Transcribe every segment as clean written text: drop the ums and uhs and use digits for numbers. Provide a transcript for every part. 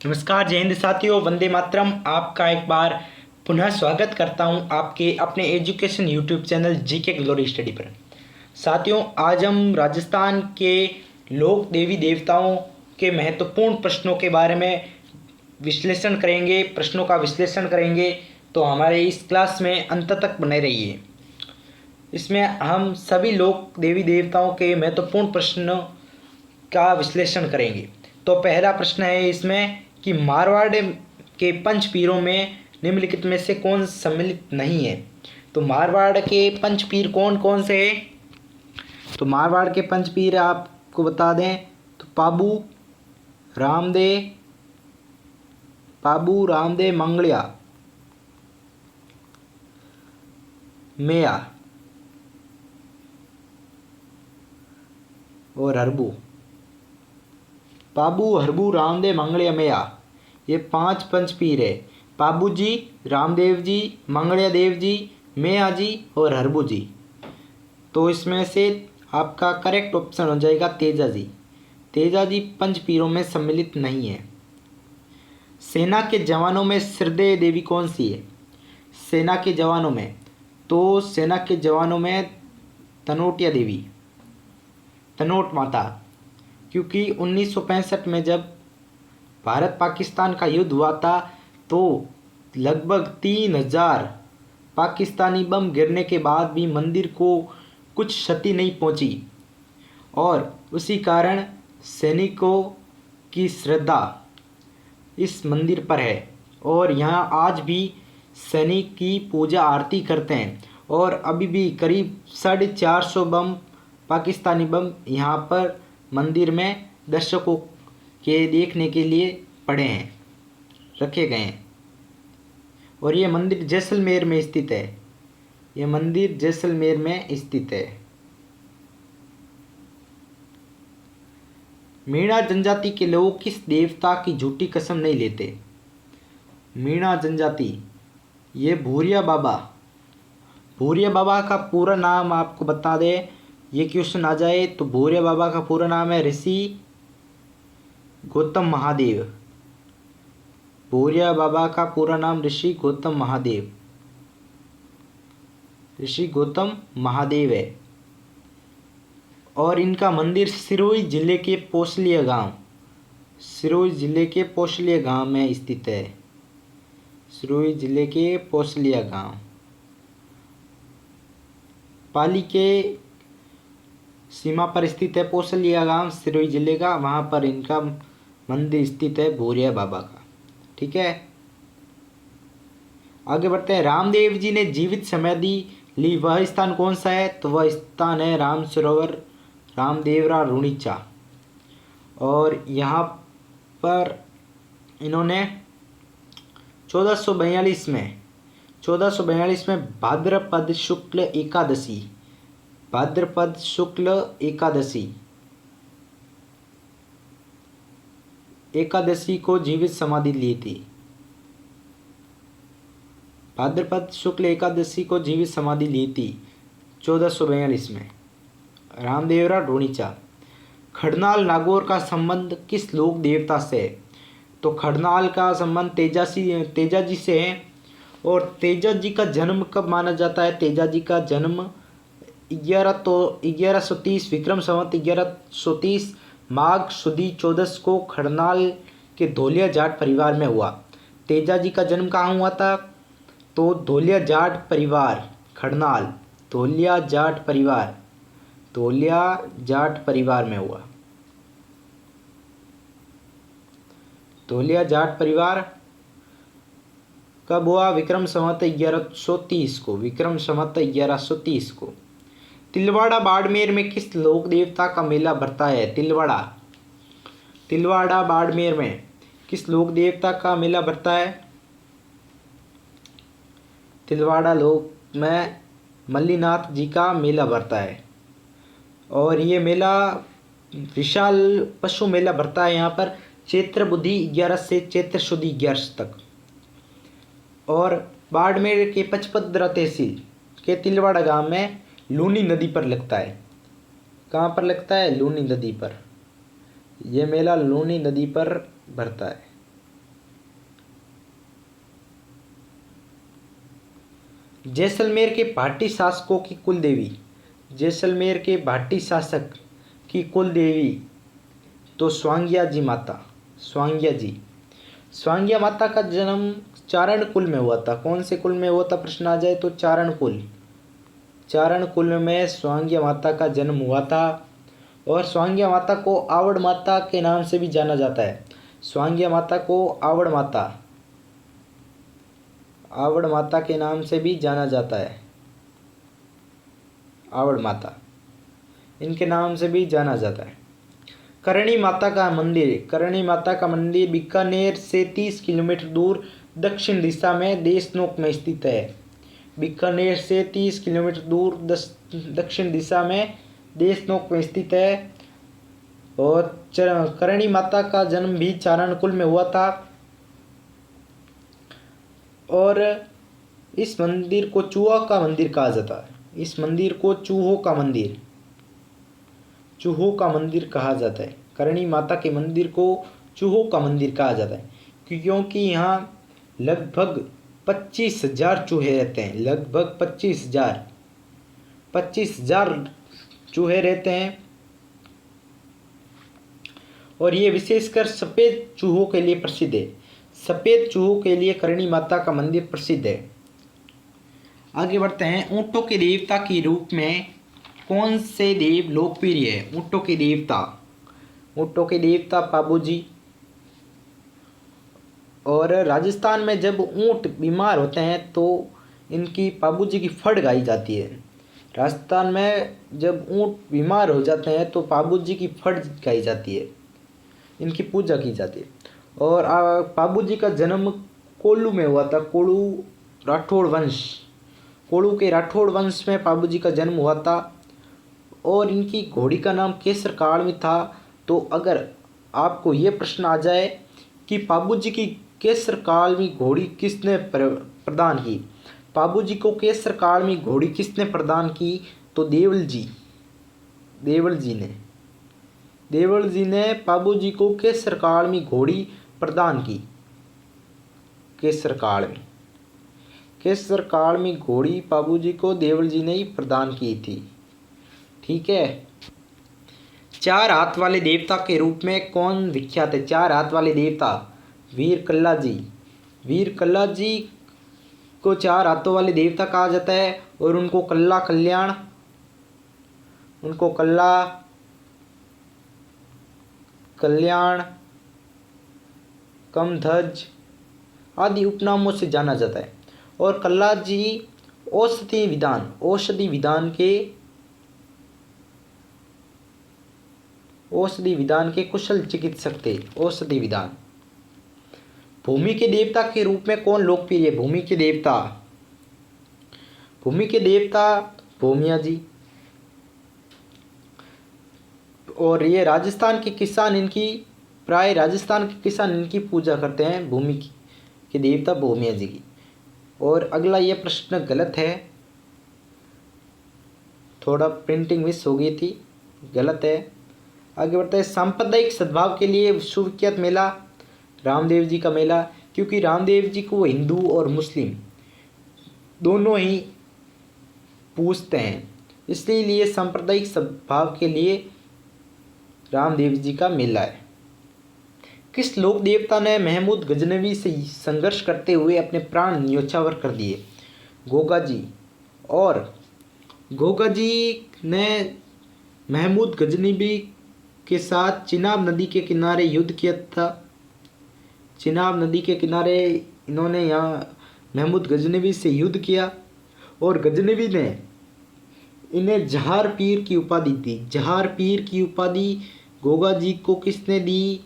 नमस्कार, जय हिंद साथियों, वंदे मातरम। आपका एक बार पुनः स्वागत करता हूं आपके अपने education YouTube channel GK glory study पर। साथियों, आज हम राजस्थान के लोक देवी देवताओं के महत्वपूर्ण प्रश्नों के बारे में विश्लेषण करेंगे, प्रश्नों का विश्लेषण करेंगे। तो हमारे इस क्लास में अंत तक बने रहिए। इसमें हम सभी लोक देवी देवताओं के महत्वपूर्ण प्रश्नों का विश्लेषण करेंगे। तो पहला प्रश्न है इसमें कि मारवाड़ के पंच पीरों में निम्नलिखित में से कौन सम्मिलित नहीं है। तो मारवाड़ के पंच पीर कौन कौन से हैं? तो मारवाड़ के पंच पीर आपको बता दें तो पाबू रामदेव मंगलिया मेया और हरबू। पाबू, हरबू, रामदेव, मंगलिया, मेया, ये 5 पंच पीर है। पाबू जी, रामदेव जी, मंगलिया देव जी, मेया जी और हरबू जी। तो इसमें से आपका करेक्ट ऑप्शन हो जाएगा तेजा जी। तेजा जी पंच पीरों में सम्मिलित नहीं है। सेना के जवानों में श्रद्धेय देवी कौन सी है? सेना के जवानों में, तो सेना के जवानों में तनोटिया देवी, तनोट माता, क्योंकि 1965 में जब भारत पाकिस्तान का युद्ध हुआ था तो लगभग 3000 पाकिस्तानी बम गिरने के बाद भी मंदिर को कुछ क्षति नहीं पहुंची और उसी कारण सैनिकों की श्रद्धा इस मंदिर पर है और यहाँ आज भी सैनिक की पूजा आरती करते हैं। और अभी भी करीब 450 बम, पाकिस्तानी बम यहाँ पर मंदिर में दर्शकों के देखने के लिए पड़े हैं, रखे गए हैं। और ये मंदिर जैसलमेर में स्थित है। ये मंदिर जैसलमेर में स्थित है। मीणा जनजाति के लोग किस देवता की झूठी कसम नहीं लेते? मीणा जनजाति, ये भूरिया बाबा। भूरिया बाबा का पूरा नाम आपको बता दें, ये क्वेश्चन आ जाए तो भूरिया बाबा का पूरा नाम है ऋषि गौतम महादेव। भूरिया बाबा का पूरा नाम ऋषि गौतम महादेव, ऋषि गौतम महादेव है। और इनका मंदिर सिरोही जिले के पोसलिया गांव, सिरोही जिले के पोसलिया गांव में स्थित है। सिरोही जिले के पोसलिया गांव, पाली के सीमा पर स्थित है पोसलिया गांव, सिरोही जिले का। वहाँ पर इनका मंदिर स्थित है भूरिया बाबा का। ठीक है, आगे बढ़ते हैं। रामदेव जी ने जीवित समाधि ली, वह स्थान कौन सा है? तो वह स्थान है राम सरोवर, रामदेवरा, रुणीचा। और यहाँ पर इन्होंने 1442 में भाद्रपद शुक्ल एकादशी, भाद्रपद शुक्ल एकादशी को जीवित समाधि ली थी। भाद्रपद शुक्ल एकादशी को जीवित समाधि ली थी 1442 में। रामदेवरा, रुणीचा। खड़नाल नागौर का संबंध किस लोक देवता से है? तो खड़नाल का संबंध तेजा जी से है। और तेजा जी का जन्म कब माना जाता है? तेजा जी का जन्म 1130 विक्रम संवत 1130 माघ सुदी 14 को खड़नाल के धोलिया जाट परिवार में हुआ। तेजा जी का जन्म कहाँ हुआ था? तो धोलिया जाट परिवार, खड़नाल, धोलिया जाट परिवार में हुआ। धोलिया जाट परिवार कब हुआ? विक्रम संवत 1130 को, विक्रम संवत 1130 को। तिलवाड़ा बाड़मेर में किस लोक देवता का मेला भरता है? तिलवाड़ा बाड़मेर में किस लोक देवता का मेला भरता है? तिलवाड़ा लोक में मल्लीनाथ जी का मेला भरता है। और ये मेला विशाल पशु मेला भरता है यहाँ पर चैत्र बुद्धि 11 से चैत्र शुद्धि 11 तक। और बाड़मेर के पचपदरा तहसील के तिलवाड़ा गांव में लूनी नदी पर लगता है। कहाँ पर लगता है? लूनी नदी पर। यह मेला लूनी नदी पर भरता है। जैसलमेर के भाटी शासकों की कुल देवी, जैसलमेर के भाटी शासक की कुल देवी तो स्वांग्या जी माता, स्वांग्या जी। स्वांग्या माता का जन्म चारण कुल में हुआ था। कौन से कुल में हुआ था, प्रश्न आ जाए तो चारण कुल, चारण कुल में स्वांग्या माता का जन्म हुआ था। और स्वांग्या माता को आवड़ माता के नाम से भी जाना जाता है। स्वांग्या माता को आवड़ माता, आवड़ माता के नाम से भी जाना जाता है। आवड़ माता इनके नाम से भी जाना जाता है। करणी माता का मंदिर, करणी माता का मंदिर बीकानेर से 30 किलोमीटर दूर दक्षिण दिशा में देशनोक में स्थित है। बीकानेर से 30 किलोमीटर दूर दक्षिण दिशा में देशनोक में स्थित है। और करणी माता का जन्म भी चारण कुल में हुआ था। और इस मंदिर को चूहा का मंदिर कहा जाता है। इस मंदिर को चूहों का मंदिर, चूहों का मंदिर कहा जाता है। करणी माता के मंदिर को चूहों का मंदिर कहा जाता है क्योंकि यहाँ लगभग 25,000 चूहे रहते हैं। लगभग 25,000 चूहे रहते हैं। और ये विशेषकर सफ़ेद चूहों के लिए प्रसिद्ध है। सफ़ेद चूहों के लिए करणी माता का मंदिर प्रसिद्ध है। आगे बढ़ते हैं। ऊँटों के देवता के रूप में कौन से देव लोकप्रिय है। ऊँटों के देवता, ऊँटों के देवता पाबूजी। और राजस्थान में जब ऊँट बीमार होते हैं तो इनकी पाबूजी की फड़ गाई जाती है। राजस्थान में जब ऊँट बीमार हो जाते हैं तो पाबूजी की फड़ गाई जाती है, इनकी पूजा की जाती है। और पाबूजी का जन्म कोल्लू में हुआ था। कोल्लू राठौड़ वंश, कोल्लू के राठौड़ वंश में पाबूजी का जन्म हुआ था। और इनकी घोड़ी का नाम केसर काल में था। तो अगर आपको ये प्रश्न आ जाए कि पाबूजी की केसर काल में घोड़ी किसने प्रदान की, पाबूजी को केसर काल में घोड़ी किसने प्रदान की, तो देवल जी, देवल जी ने, देवल जी ने पाबूजी को केसर काल में घोड़ी प्रदान की। केसर काल में, केसर काल में घोड़ी पाबूजी को देवल जी ने ही प्रदान की थी। ठीक है। चार हाथ वाले देवता के रूप में कौन विख्यात है। चार हाथ वाले देवता, वीर कल्ला जी। वीर कल्ला जी को चार हाथों वाले देवता कहा जाता है। और उनको कल्ला कल्याण, उनको कल्ला कल्याण, कमध्वज आदि उपनामों से जाना जाता है। और कल्ला जी औषधि विधान, औषधि विधान के कुशल चिकित्सक थे। औषधि विधान। भूमि के देवता के रूप में कौन लोकप्रिय है। भूमि के देवता, भूमि के देवता भूमिया जी। और ये राजस्थान के किसान इनकी, प्राय राजस्थान के किसान इनकी पूजा करते हैं, भूमि के देवता भूमिया जी की। और अगला ये प्रश्न गलत है, थोड़ा प्रिंटिंग मिस हो गई थी, गलत है। आगे बढ़ते हैं। सांप्रदायिक सद्भाव के लिए सुविख्यात मेला रामदेव जी का मेला, क्योंकि रामदेव जी को हिंदू और मुस्लिम दोनों ही पूजते हैं, इसलिए सांप्रदायिक सद्भाव के लिए रामदेव जी का मेला है। किस लोक देवता ने महमूद गजनवी से संघर्ष करते हुए अपने प्राण न्योछावर कर दिए। गोगा जी। और गोगा जी ने महमूद गजनवी के साथ चिनाब नदी के किनारे युद्ध किया था। चिनाब नदी के किनारे इन्होंने यहाँ महमूद गजनवी से युद्ध किया। और गजनवी ने इन्हें जहार पीर की उपाधि दी। जहार पीर की उपाधि गोगा जी को किसने दी,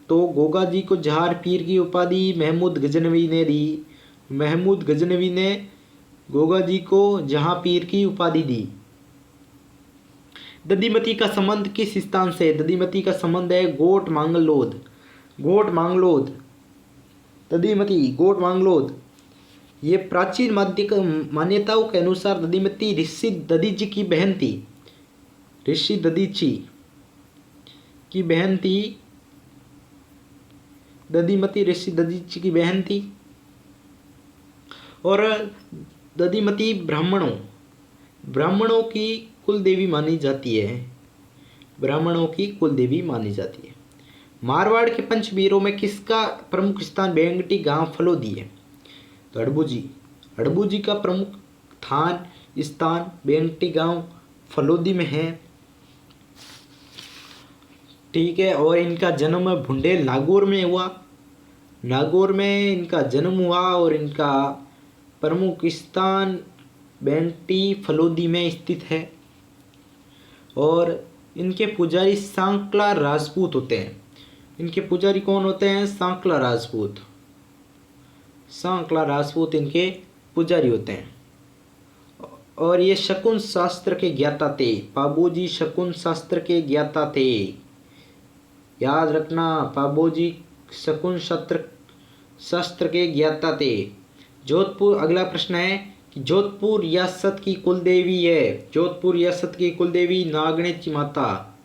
तो गोगा जी को जहार पीर की उपाधि महमूद गजनवी ने दी। महमूद गजनवी ने गोगा जी को जहां पीर की उपाधि दी। दधीमती का संबंध किस स्थान से है। दधीमती का संबंध है गोट मांगलोद, गोट मांगलोद। दधीमती गोट मांगलोद। ये प्राचीन मान्यताओं के अनुसार दधीमती ऋषि दधीची की बहन थी। ऋषि दधीची की बहन थी। दधीमती ऋषि दधीची की बहन थी। और दधिमती ब्राह्मणों की कुल देवी मानी जाती है। ब्राह्मणों की कुल देवी मानी जाती है। मारवाड़ के पंचवीरों में किसका प्रमुख स्थान बेंगटी गांव फलोदी है? तो हड़बू जी का प्रमुख स्थान बेंगटी गांव फलोदी में है। ठीक है। और इनका जन्म भुंडेल नागौर में हुआ। नागौर में इनका जन्म हुआ और इनका प्रमुख स्थान बेंगटी फलोदी में स्थित है। और इनके पुजारी सांकला राजपूत होते हैं। इनके पुजारी कौन होते हैं? सांकला राजपूत। सांकला राजपूत इनके पुजारी होते हैं। और ये शकुन शास्त्र के ज्ञाता थे। पाबूजी शकुन शास्त्र के ज्ञाता थे। याद रखना, पाबूजी शकुन शास्त्र के ज्ञाता थे। जोधपुर, अगला प्रश्न है कि जोधपुर रियासत की कुल देवी है। जोधपुर रियासत की कुल देवी नागणेची माता,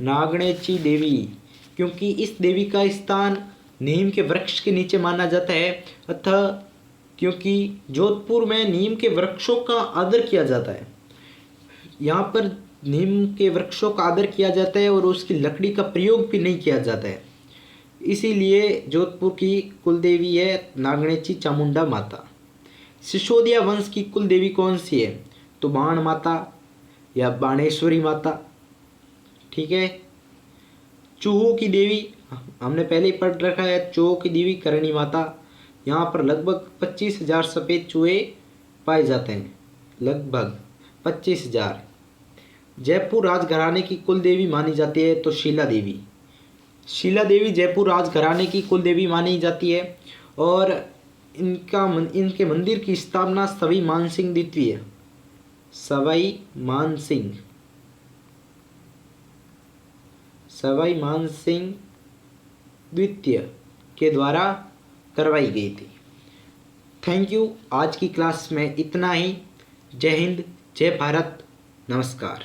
नागणेची देवी, क्योंकि इस देवी का स्थान नीम के वृक्ष के नीचे माना जाता है। अतः क्योंकि जोधपुर में नीम के वृक्षों का आदर किया जाता है, यहाँ पर नीम के वृक्षों का आदर किया जाता है और उसकी लकड़ी का प्रयोग भी नहीं किया जाता है, इसीलिए जोधपुर की कुल देवी है नागणेची चामुंडा माता। सिसोदिया वंश की कुल देवी कौन सी है? तो बाण माता या बाणेश्वरी माता। ठीक है। चूहों की देवी हमने पहले ही पढ़ रखा है। चूहों की देवी करणी माता। यहाँ पर लगभग 25,000 सफ़ेद चूहे पाए जाते हैं, लगभग 25,000। जयपुर राजघराने की कुल देवी मानी जाती है तो शीला देवी। शीला देवी जयपुर राजघराने की कुल देवी मानी जाती है। और इनके मंदिर की स्थापना सवाई मानसिंह द्वितीय, सवाई मानसिंह द्वितीय के द्वारा करवाई गई थी। Thank you. आज की क्लास में इतना ही। जय हिंद, जय भारत, नमस्कार।